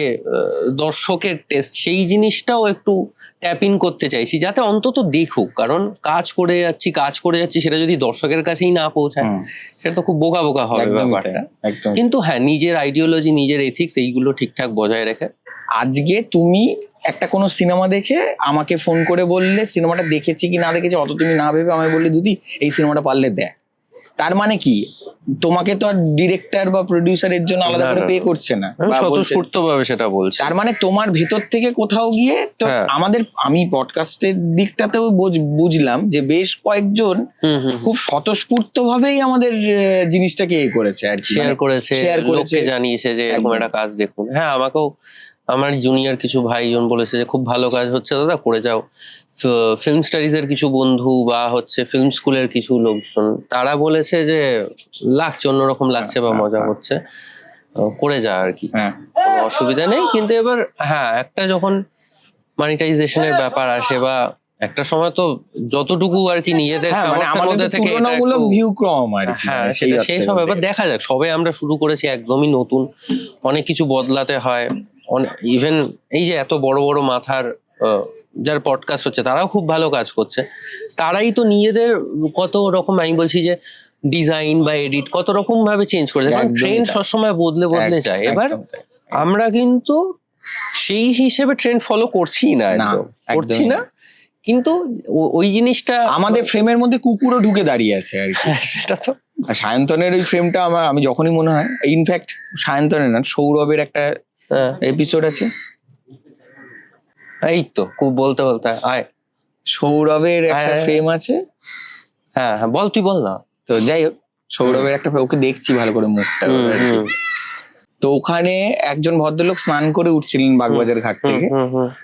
দর্শকের টেস্ট, সেই জিনিসটাও একটু ট্যাপ ইন করতে চাইছি, যাতে অন্তত দেখুক। কারণ কাজ করে যাচ্ছি সেটা যদি দর্শকের কাছেই না পৌঁছায়, সেটা তো খুব বোকা বোকা হবে ব্যাপারটা। কিন্তু হ্যাঁ, নিজের আইডিওলজি, নিজের এথিক্স, এইগুলো ঠিকঠাক বজায় রেখে। আজকে তুমি একটা কোনো সিনেমা দেখে আমাকে ফোন করে বললে সিনেমাটা দেখেছি কি না দেখেছি, অত তুমি না ভেবে আমায় বললে দিদি এই সিনেমাটা পারলে দেখ, তার মানে কি তোমাকে তো আর ডিরেক্টর বা প্রডিউসারের জন্য আলাদা করে পে করছে না, স্বতঃস্ফূর্তভাবে সেটা বলছে। তার মানে তোমার ভেতর থেকে কোথাও গিয়ে তো আমি পডকাস্টের দিকটাতেও বুঝলাম যে বেশ কয়েকজন খুব স্বতঃস্ফূর্ত ভাবেই আমাদের জিনিসটাকে করেছে আর কি, শেয়ার করেছে, লোককে জানিয়েছে যে এরকম একটা কাজ দেখুন। হ্যাঁ, আমাকেও আমার জুনিয়র কিছু ভাইজন বলেছে যে খুব ভালো কাজ হচ্ছে দাদা, করে যাও। ফিল্ম স্টাডিজ এর কিছু বন্ধু বা হচ্ছে ফিল্ম স্কুলের কিছু লোকজন, তারা বলেছে যে লাগছে, অন্যরকম লাগছে বা মজা হচ্ছে, করে যা আর কি, কোনো অসুবিধা নেই। কিন্তু এবার হ্যাঁ, একটা যখন মনিটাইজেশনের ব্যাপার আসে বা একটা সময় তো যতটুকু আর কি নিজেদের মধ্যে থেকে ভিউ কম আর কি, হ্যাঁ সেটা সেই সব এবার দেখা যাক। সবে আমরা শুরু করেছি, একদমই নতুন, অনেক কিছু বদলাতে হয়। ইভেন এই যে এত বড় বড় মাথার যার পডকাস্ট হচ্ছে, তারাও খুব ভালো কাজ করছে, তারাই তো নিজেদের কত রকম, আমি বলছি যে ডিজাইন বা এডিট কত রকম ভাবে চেঞ্জ করেছে, কারণ ট্রেন্ড সবসময় বদলে যায়। এবার আমরা কিন্তু সেই হিসেবে ট্রেন্ড ফলো করছি না, না, একদম করছি একদমই না, কিন্তু ওই জিনিসটা আমাদের ফ্রেমের মধ্যে কুকুরও ঢুকে দাঁড়িয়ে আছে আর কি। সেটা তো আর সায়ন্তনের ওই ফ্রেমটা আমি যখনই মনে হয়, ইনফ্যাক্ট সায়ন্তনের না, সৌরভের একটা এপিসোড আছে, এই তো খুব বলতে বলতে আয়, সৌরভের একটা হ্যাঁ। ফ্রেম আছে। হ্যাঁ হ্যাঁ বল, তুই বল না। তো যাই হোক, সৌরভের একটা ওকে দেখছি ভালো করে মুখটা ওর আর কি। তো ওখানে একজন ভদ্রলোক স্নান করে উঠছিলেন বাগবাজার ঘাট থেকে,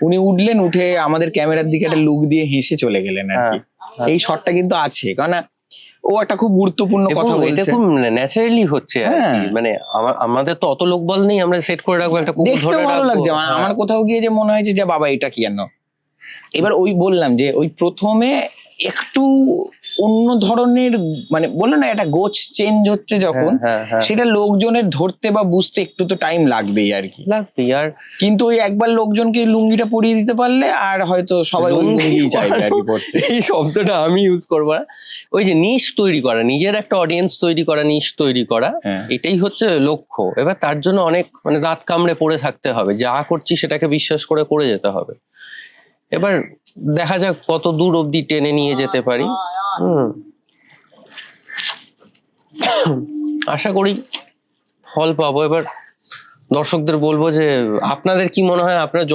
উনি উঠলেন, উঠে আমাদের ক্যামেরার দিকে একটা লুক দিয়ে হেসে চলে গেলেন আর কি। এই শটটা কিন্তু আছে, কারণ ও একটা খুব গুরুত্বপূর্ণ কথা এটা বলছে, খুব ন্যাচারালি হচ্ছে আর কি। হ্যাঁ। মানে আমাদের তো অত লোক বল নেই, আমরা সেট করে রাখবো একটা কুকুর দেখতে ধরে ভালো রাখবো। লাগছে। মানে হ্যাঁ। আমার কোথাও গিয়ে যে মনে হয়েছে যে বাবা এটা কি, জানো, এবার ওই বললাম যে ওই প্রথমে একটু অন্য ধরনের, মানে বললো না একটা গোছ চেঞ্জ হচ্ছে যখন, সেটা লোকজনের ধরতে বা বুঝতে একটু তো টাইম লাগবেই আর কি। লাগবে আর, কিন্তু ওই একবার লোকজনকে লুঙ্গিটা পরিয়ে দিতে পারলে আর হয়তো সবাই ওই লুঙ্গি চাইবে আর কি পড়তে। এই শব্দটা আমি ইউজ করবো না, ওই যে নিশ তৈরি করা, নিজের একটা অডিয়েন্স তৈরি করা, নিশ তৈরি করা, এটাই হচ্ছে লক্ষ্য। এবার তার জন্য অনেক মানে দাঁত কামড়ে পড়ে থাকতে হবে, যা করছি সেটাকে বিশ্বাস করে করে যেতে হবে। এবার দেখা যাক কত দূর অব্দি টেনে নিয়ে যেতে পারি। আশা করি ফল পাবো। এবার দর্শকদের বলবো যে আপনাদের কি মনে হয়, আপনারা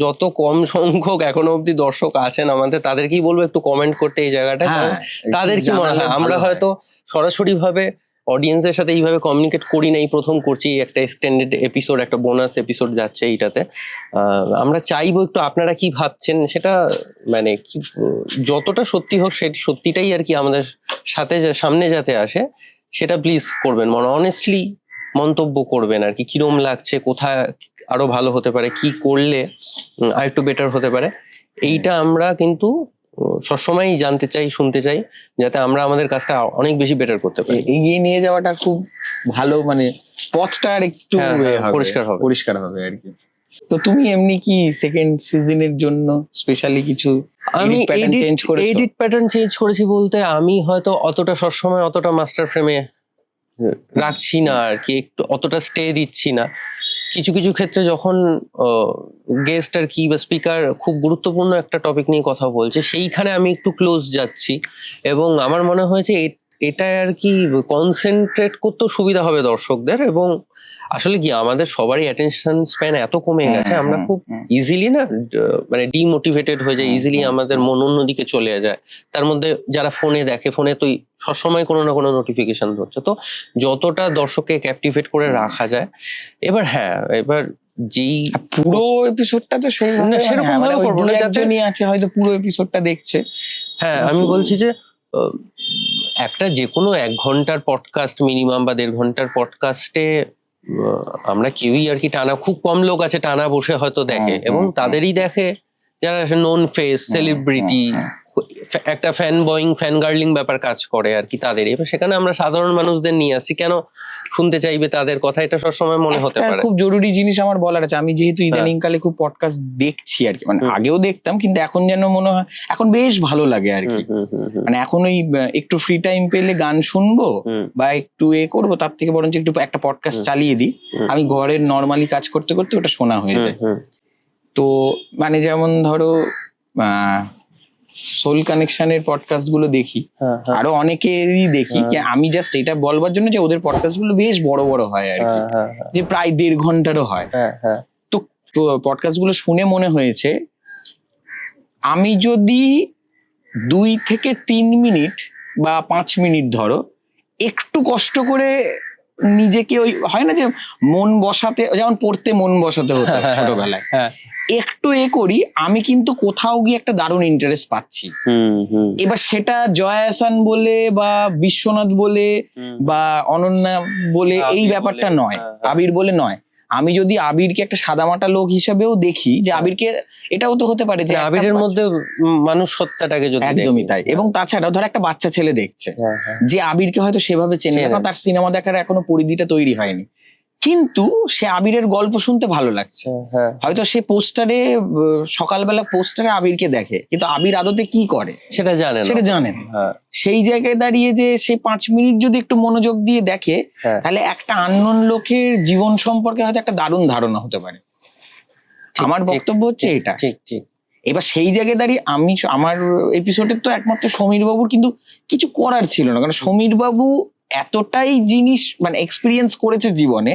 যত কম সংখ্যক এখনো অব্দি দর্শক আছেন আমাদের, তাদেরকেই বলবো একটু কমেন্ট করতে এই জায়গাটা। তাদের কি মনে হয়, আমরা হয়তো সরাসরি ভাবে অডিয়েন্সের সাথে এইভাবে কমিউনিকেট করি নাই, প্রথম করছি, একটা এক্সটেন্ডেড এপিসোড, একটা বোনাস এপিসোড যাচ্ছে এইটাতে। আমরা চাইবো একটু আপনারা কি ভাবছেন সেটা, মানে কি যতটা সত্যি হোক সত্যিটাই আর কি আমাদের সাথে সামনে যাতে আসে, সেটা প্লিজ করবেন, মানে অনেস্টলি মন্তব্য করবেন আর কি, কিরম লাগছে, কোথায় আরো ভালো হতে পারে, কি করলে আর একটু বেটার হতে পারে। এইটা আমরা কিন্তু সবসময় জানতে চাই, শুনতে চাই, যাতে আমরা আমাদের কাজটা অনেক বেশি বেটার করতে পারি। এগিয়ে নিয়ে যাওয়াটা খুব ভালো, মানে পথটা আর একটু পরিষ্কার হবে আর কি। তো তুমি এমনি কি সেকেন্ড সিজনের জন্য স্পেশালি কিছু আমি এডিট প্যাটার্ন চেঞ্জ করেছি বলতে, আমি হয়তো অতটা সবসময় অতটা মাস্টার ফ্রেমে রাখছি না আর কি, একটু অতটা স্টে দিচ্ছি না। কিছু কিছু ক্ষেত্রে যখন গেস্ট আর কি বা স্পিকার খুব গুরুত্বপূর্ণ একটা টপিক নিয়ে কথা বলছে, সেইখানে আমি একটু ক্লোজ যাচ্ছি, এবং আমার মনে হয়েছে এটা আর কি কনসেন্ট্রেট করতেও সুবিধা হবে দর্শকদের। এবং আসলে কি আমাদের সবারই অ্যাটেনশন স্প্যান এত কমে গেছে, আমরা খুব ইজিলি না মানে ডিমোটিভেটেড হয়ে যায়, ইজিলি আমাদের মন অন্যদিকে চলে যায়। তার মধ্যে যারা ফোনে দেখে, ফোনে তো সবসময় কোনো না কোনো নোটিফিকেশন ধরছে, তো যতটা দর্শককে ক্যাপটিভেট করে রাখা যায়। এবার এবার যেই পুরো এপিসোডটা তো সেরকম ভাবে করবো না, একজনই আছে হয়তো পুরো এপিসোডটা দেখছে। আমি বলছি যে একটা যে কোনো 1 ঘন্টার পডকাস্ট মিনিমাম বা 1.5 ঘন্টার পডকাস্টে আমরা কেউই আর কি টানা, খুব কম লোক আছে টানা বসে হয়তো দেখে, এবং তাদেরই দেখে যারা নোন ফেস, সেলিব্রিটি, একটা ফ্যান বয়িং, ফ্যান গার্লিং ব্যাপার কাজ করে আর কি তাদের। এবার সেখানে আমরা সাধারণ মানুষদের নিয়ে আসছি, কেন শুনতে চাইবে তাদের কথা, এটা সবসময় মনে হতে পারে। খুব জরুরি জিনিস আমার বলার আছে, আমি যেহেতু ইদানিং কালে খুব পডকাস্ট দেখছি আর কি, মানে আগেও দেখতাম কিন্তু এখন যেন মনে হয় এখন বেশ ভালো লাগে আর কি। মানে এখন ওই একটু ফ্রি টাইম পেলে গান শুনবো বা একটু করবো, তার থেকে বরঞ্চ একটু একটা পডকাস্ট চালিয়ে দিই, আমি ঘরের নর্মালি কাজ করতে করতে ওটা শোনা হয়ে যায়। তো মানে যেমন ধরো সোল কানেকশনের পডকাস্ট গুলো দেখি, আরো অনেকেরই দেখি, আমি জাস্ট এটা বলবার জন্য যে ওদের পডকাস্ট গুলো বেশ বড় বড় হয় আর কি, যে প্রায় 1.5 ঘন্টারও হয়। তো পডকাস্ট গুলো শুনে মনে হয়েছে আমি যদি 2 থেকে 3 মিনিট বা 5 মিনিট ধরো একটু কষ্ট করে নিজেকে, ওই হয় না যে মন বসাতে, যেমন পড়তে মন বসাতে হতো ছোটবেলায়, একটু করি, আমি কিন্তু কোথাও গিয়ে একটা দারুণ ইন্টারেস্ট পাচ্ছি। এবার সেটা জয় আহসান বলে বা বিশ্বনাথ বলে বা অনন্যা বলে এই ব্যাপারটা নয়, আবির বলে নয়। আমি যদি আবিরকে একটা সাদামাটা লোক হিসেবেও দেখি, যে আবিরকে এটাও তো হতে পারে যে আবিরের মধ্যে মানুষ সত্তাটাকে যদি, একদমই তাই। এবং তাছাড়াও ধর একটা বাচ্চা ছেলে দেখছে, যে আবিরকে হয়তো সেভাবে চেনে না, তার সিনেমা দেখার এখনো পরিধিটা তৈরি হয়নি, কিন্তু সে আবিরের গল্প শুনতে ভালো লাগছে। হ্যাঁ হয়তো সে পোস্টারে সকালবেলা পোস্টারে আবিরকে দেখে, কিন্তু আবির আদতে কি করে সেটা জানে না। সেটা জানে না। হ্যাঁ সেই জায়গায় দাঁড়িয়ে যে সে 5 মিনিট যদি একটু মনোযোগ দিয়ে দেখে, হ্যাঁ তাহলে একটা আননোন লোকের জীবন সম্পর্কে হয়তো একটা দারুণ ধারণা হতে পারে। ঠিক, আমার ঠিক, বক্তব্য হচ্ছে এটা। ঠিক ঠিক। এবার সেই জায়গায় দাঁড়িয়ে আমার এপিসোডে তো একমাত্র সমীর বাবুর কিন্তু কিছু করার ছিল না, কারণ সমীর বাবু এতটাই জিনিস মানে এক্সপিরিয়েন্স করেছে জীবনে,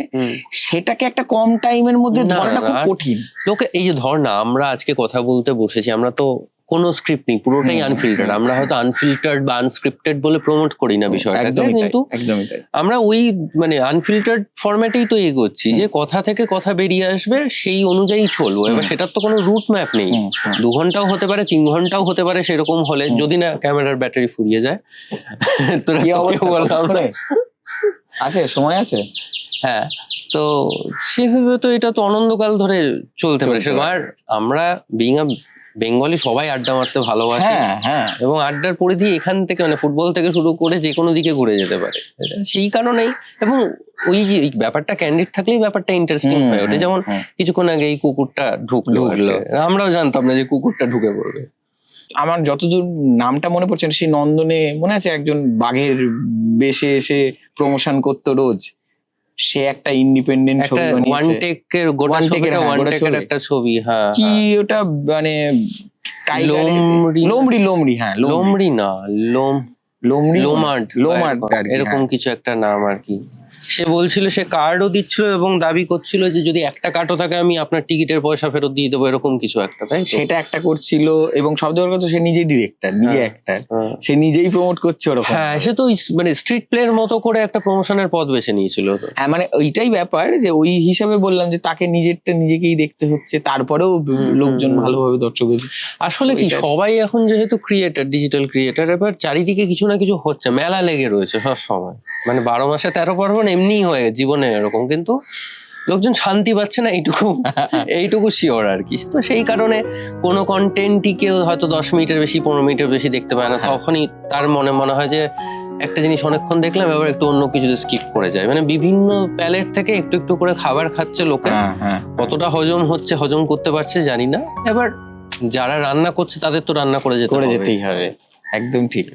সেটাকে একটা কম টাইমের মধ্যে না, ধরাটা না, খুব আর কঠিন। লোকে এই যে ধর না, আমরা আজকে কথা বলতে বসেছি, আমরা তো কোনো স্ক্রিপ্ট নেই, পুরোটাই আনফিল্টার্ড। আমরা হয়তো আনফিল্টার্ড বা আনস্ক্রিপ্টেড বলে প্রমোট করি না বিষয়টাকে, একদমই তাই, কিন্তু একদমই তাই। আমরা ওই মানে আনফিল্টার্ড ফরম্যাটেই তো এগোচ্ছি, যে কথা থেকে কথা বেরিয়ে আসবে সেই অনুযায়ী চলবো। এবার সেটার তো কোনো রুট ম্যাপ নেই। 2 ঘন্টাও হতে পারে, 3 ঘন্টাও হতে পারে, সেরকম হলে, যদি না ক্যামেরার ব্যাটারি ফুরিয়ে যায়। তোরা কি তোকে অবস্থা, বললাম না। আছে সময় আছে। হ্যাঁ, তো সেভাবে তো এটা তো অনন্তকাল ধরে চলতে পারে। চলতে আর আমরা বিং আ বেঙ্গলি সবাই আড্ডা মারতে ভালোবাসি, হ্যাঁ হ্যাঁ, এবং আড্ডার পরিধি এখান থেকে মানে ফুটবল থেকে শুরু করে যে কোনো দিকে ঘুরে যেতে পারে। সেই কারণেই, এবং ওই যে এই ব্যাপারটা ক্যান্ডিড থাকলেই ব্যাপারটা ইন্টারেস্টিং হয়ে ওঠে। যেমন কিছুক্ষণ আগে এই কুকুরটা ঢুকলো, আমরাও জানতাম না যে কুকুরটা ঢুকে পড়বে। আমার যতদূর নামটা মনে পড়ছে না, সেই নন্দনে মনে আছে একজন বাঘের বেশে এসে প্রমোশন করতো রোজ, সে একটা ইন্ডিপেন্ডেন্ট ছবি বানিয়েছে, ওয়ান টেকের গোটা ছবিটা, ওয়ান টেকের একটা ছবি। হ্যাঁ, কি ওটা মানে লোমড়ি লোমড়ি, হ্যাঁ লোমড়ি না, লোমার্ট আর কি, এরকম হ্যাঁ। কিছু একটা নাম আর কি। সে বলছিল সে কার্ডও দিচ্ছিল এবং দাবি করছিল যে যদি একটা কার্ডও থাকে আমি আপনার টিকিটের পয়সা ফেরত দিয়ে দেবো, এরকম কিছু একটা, তাই তো? সেটা একটা করছিল, এবং সব থেকে বড় কথা সে নিজেই ডিরেক্টর, নিজে অ্যাক্টর, সে নিজেই প্রমোট করছে ওরকম। হ্যাঁ, সে তো মানে স্ট্রিট প্লের মতো করে একটা প্রমোশনের পথ বেছে নিয়েছিল। হ্যাঁ, মানে ওইটাই ব্যাপার, যে ওই হিসাবে বললাম যে তাকে নিজেরটা নিজেকেই দেখতে হচ্ছে, তারপরেও লোকজন ভালোভাবে দর্শক। আসলে কি, সবাই এখন যেহেতু ক্রিয়েটার, ডিজিটাল ক্রিয়েটার, এবার চারিদিকে কিছু না কিছু হচ্ছে, মেলা লেগে রয়েছে সব সময়, মানে 12 মাসে 13 পার্বণ এমনিই হয়ে জীবনে এরকম, কিন্তু লোকজন শান্তি পাচ্ছে না, এইটুকু শিওর আর কি। তো সেই কারণে কোনো কন্টেন্টই কেউ হয়তো 10 মিনিটের বেশি, 15 মিনিটের বেশি দেখতে পায় না, তখনই তার মনে হয় যে একটা জিনিস অনেকক্ষণ দেখলাম, এবার একটু অন্য কিছু স্কিপ করে যায়। মানে বিভিন্ন প্যালেট থেকে একটু একটু করে খাবার খাচ্ছে লোকে, কতটা হজম হচ্ছে, হজম করতে পারছে জানি না। এবার যারা রান্না করছে তাদের তো রান্না করে যেতেই হবে। একদম ঠিক।